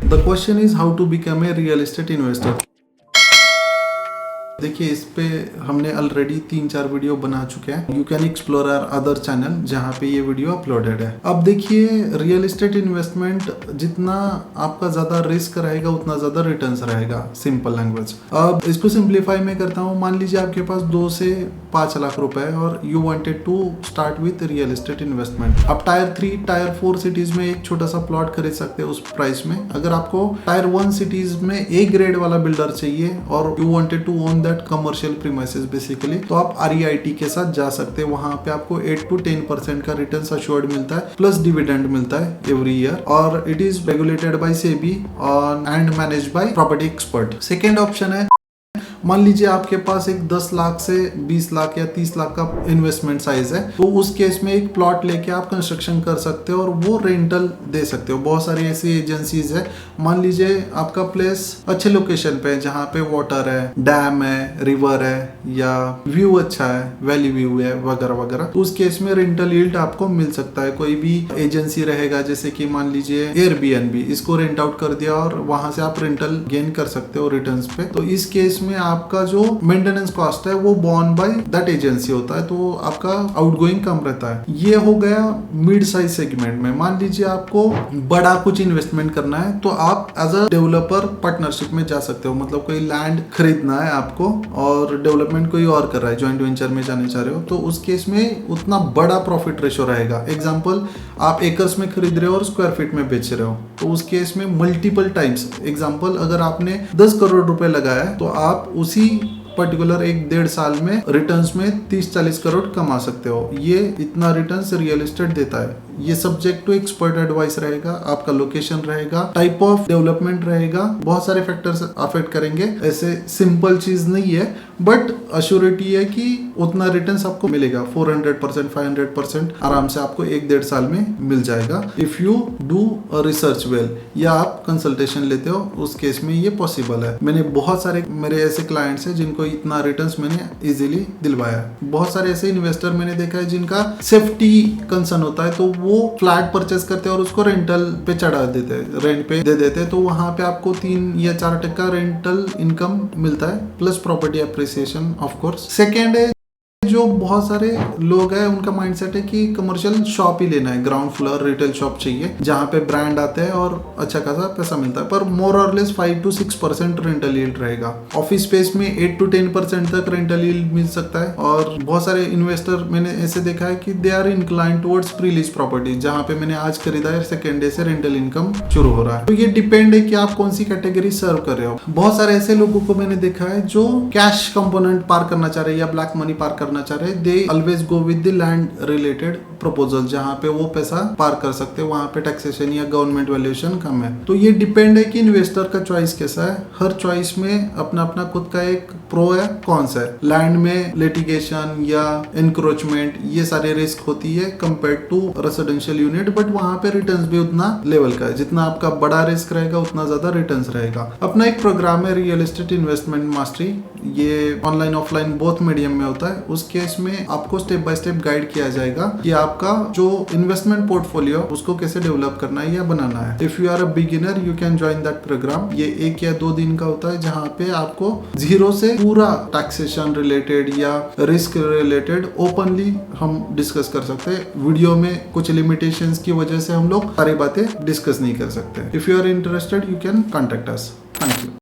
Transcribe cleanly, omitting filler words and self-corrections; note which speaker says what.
Speaker 1: The question is how to become a real estate investor. देखिए, इस पे हमने ऑलरेडी 3-4 वीडियो बना चुके हैं। You can explore our other channel जहाँ पे ये वीडियो अपलोडेड है। अब देखिए, रियल एस्टेट इन्वेस्टमेंट जितना आपका ज्यादा रिस्क रहेगा उतना ज्यादा रिटर्न्स रहेगा, सिंपल लैंग्वेज। अब इसको सिंप्लीफाई में करता हूँ। मान लीजिए आपके पास 2 से 5 लाख रुपए और you wanted to start with real estate investment. आप टायर 3, टायर 4 सिटीज में एक छोटा सा प्लॉट खरीद सकते हैं उस प्राइस में। अगर आपको टायर 1 सिटीज में ए ग्रेड वाला बिल्डर चाहिए और you wanted to own commercial premises basically, तो आप REIT के साथ जा सकते हैं। वहां पे आपको 8 to 10% का रिटर्न अश्योर्ड मिलता है, प्लस डिविडेंड मिलता है एवरी ईयर, और it is regulated by SEBI and managed by property expert. Second option है, मान लीजिए आपके पास एक 10 लाख से 20 लाख या 30 लाख का इन्वेस्टमेंट साइज है, तो उस केस में एक प्लॉट लेके आप कंस्ट्रक्शन कर सकते हो और वो रेंटल दे सकते हो। बहुत सारी ऐसी एजेंसीज है, मान लीजिए आपका प्लेस अच्छे लोकेशन पे है जहाँ पे वाटर है, डैम है, रिवर है, या व्यू अच्छा है, वैली व्यू है वगैरह वगैरह, तो उस केस में रेंटल यील्ड आपको मिल सकता है। कोई भी एजेंसी रहेगा, जैसे कि मान लीजिए Airbnb, इसको रेंट आउट कर दिया और वहां से आप रेंटल गेन कर सकते हो रिटर्न्स पे। तो इस केस में आपका जो मेंटेनेंस कॉस्ट है वो बॉर्न बाय दैट एजेंसी होता है, तो आपका आउटगोइंग कम रहता है। ये हो गया मिड साइज सेगमेंट में। मान लीजिए आपको बड़ा कुछ इन्वेस्टमेंट करना है, तो आप एज अ डेवलपर पार्टनरशिप में जा सकते हो। मतलब कोई लैंड खरीदना है आपको और डेवलपमेंट कोई और कर रहा है, जॉइंट वेंचर में जाने चाह रहे हो, तो उस केस में उतना बड़ा प्रॉफिट रेशो रहेगा। एग्जाम्पल, आप एकर्स में खरीद रहे हो और स्क्वायर फीट में बेच रहे हो, तो उस केस में मल्टीपल टाइम्स, एग्जाम्पल अगर आपने 10 करोड़ रुपए लगाया है, तो आप उसी पर्टिकुलर 1-1.5 साल में रिटर्न्स में 30-40 करोड़ कमा सकते हो। ये इतना रिटर्न्स रियल एस्टेट देता है। ये सब्जेक्ट टू एक्सपर्ट एडवाइस रहेगा, आपका लोकेशन रहेगा, टाइप ऑफ डेवलपमेंट रहेगा, बहुत सारे फैक्टर्स अफेक्ट करेंगे। ऐसे सिंपल चीज नहीं है, बट अश्योरिटी है कि उतना रिटर्न्स आपको मिलेगा। 400%, 500% आराम से आपको 1-1.5 साल में मिल जाएगा if you do research well, या आप कंसल्टेशन लेते हो, उस केस में ये पॉसिबल है। मैंने बहुत सारे मेरे ऐसे क्लाइंट्स हैं जिनको इतना रिटर्न्स मैंने इजीली दिलवाया। बहुत सारे ऐसे इन्वेस्टर मैंने देखा है जिनका सेफ्टी कंसर्न होता है, तो वो फ्लैट परचेस करते हैं और उसको रेंटल पे चढ़ा देते हैं, रेंट पे दे देते हैं, तो वहां पे आपको 3 या 4% रेंटल इनकम मिलता है, plus property appreciation of course. Second है, जो बहुत सारे लोग हैं उनका माइंडसेट है कि कमर्शियल शॉप ही लेना है, ग्राउंड फ्लोर रिटेल शॉप चाहिए जहां पे ब्रांड आते हैं और अच्छा खासा पैसा मिलता है, पर मोर और लेस 5 to 6% रेंटल यील्ड रहेगा। ऑफिस स्पेस में 8 to 10% तक रेंटल यील्ड मिल सकता है। और बहुत सारे इन्वेस्टर मैंने ऐसे देखा है कि they are incline towards pre lease property, जहां पे मैंने आज खरीदा है, सेकेंड डे से रेंटल इनकम शुरू हो रहा है। तो ये डिपेंड है कि आप कौन सी कैटेगरी सर्व कर रहे हो। बहुत सारे ऐसे लोगों को मैंने देखा है जो कैश कंपोनेंट पार करना चाह रहे हैं या ब्लैक मनी पार करना चाह रहे हैं, they always go with the land related proposal, जहां पे वो पैसा पार कर सकते हैं, वहां पे टैक्सेशन या गवर्नमेंट वैल्यूएशन कम है। तो ये डिपेंड है कि इन्वेस्टर का चॉइस कैसा है। हर चॉइस में अपना अपना खुद का एक प्रो है, कौन सा है। लैंड में लिटिगेशन या इंक्रोचमेंट ये सारे रिस्क होती है compare to residential unit, but वहां पे रिटर्न्स भी उतना लेवल का है। जितना आपका बड़ा रिस्क रहेगा उतना ज्यादा रिटर्न्स रहेगा। अपना एक प्रोग्राम है रियल एस्टेट इन्वेस्टमेंट मास्टरी, ये ऑनलाइन ऑफलाइन बोथ मीडियम में होता है। उस केस में आपको स्टेप बाय स्टेप गाइड किया जाएगा कि आपका जो इन्वेस्टमेंट पोर्टफोलियो उसको कैसे डेवलप करना है या बनाना है। If you are a beginner you can join that programme. ये 1 या 2 दिन का होता है, जहाँ पे आपको जीरो से पूरा टैक्सेशन रिलेटेड या रिस्क रिलेटेड ओपनली हम डिस्कस कर सकते हैं। वीडियो में कुछ लिमिटेशंस की वजह से हम लोग सारी बातें डिस्कस नहीं कर सकते। If you are interested you can contact us. Thank you.